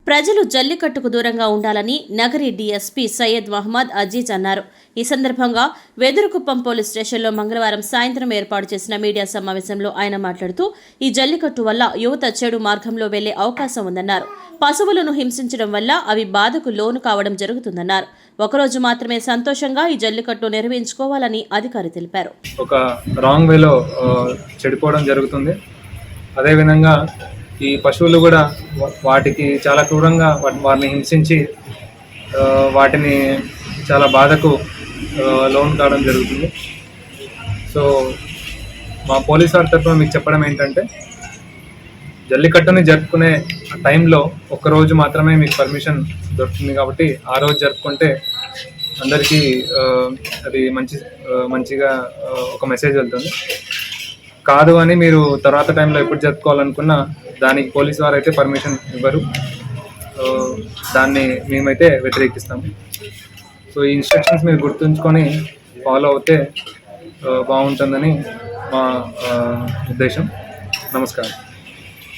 ప్రజలు జల్లికట్టుకు దూరంగా ఉండాలని నగరి డీఎస్పీ సయ్యద్ మహమ్మద్ అజీజ్ అన్నారు. ఈ సందర్భంగా వెదురుకుప్పం పోలీస్ స్టేషన్లో మంగళవారం సాయంత్రం ఏర్పాటు చేసిన మీడియా సమావేశంలో ఆయన మాట్లాడుతూ, ఈ జల్లికట్టు వల్ల యువత చెడు మార్గంలో వెళ్లే అవకాశం ఉందన్నారు. పశువులను హింసించడం వల్ల అవి బాధకు లోను కావడం జరుగుతుందన్నారు. ఒకరోజు మాత్రమే సంతోషంగా ఈ జల్లికట్టు నిర్వహించుకోవాలని అధికారి తెలిపారు. ఒక రాంగ్ వేలో చెడిపోవడం జరుగుతుంది. అదేవిధంగా ఈ పశువులు కూడా వాటికి చాలా క్రూరంగా వాటిని హింసించి వాటిని చాలా బాధకు లోన్ కావడం జరుగుతుంది. సో మా పోలీస్ వారి తరఫున మీకు చెప్పడం ఏంటంటే, జల్లికట్టుని జరుపుకునే టైంలో ఒక్కరోజు మాత్రమే మీకు పర్మిషన్ దొరుకుతుంది. కాబట్టి ఆ రోజు జరుపుకుంటే అందరికీ అది మంచిగా ఒక మెసేజ్ వెళ్తుంది. కాదు అని మీరు తర్వాత టైంలో ఎప్పుడు జరుపుకోవాలనుకున్నా దానికి పోలీసు వారు అయితే పర్మిషన్ ఇవ్వరు. దాన్ని మేమైతే వ్యతిరేకిస్తాము. సో ఈ ఇన్స్ట్రక్షన్స్ మీరు గుర్తుంచుకొని ఫాలో అవుతే బాగుంటుందని మా ఉద్దేశం. నమస్కారం.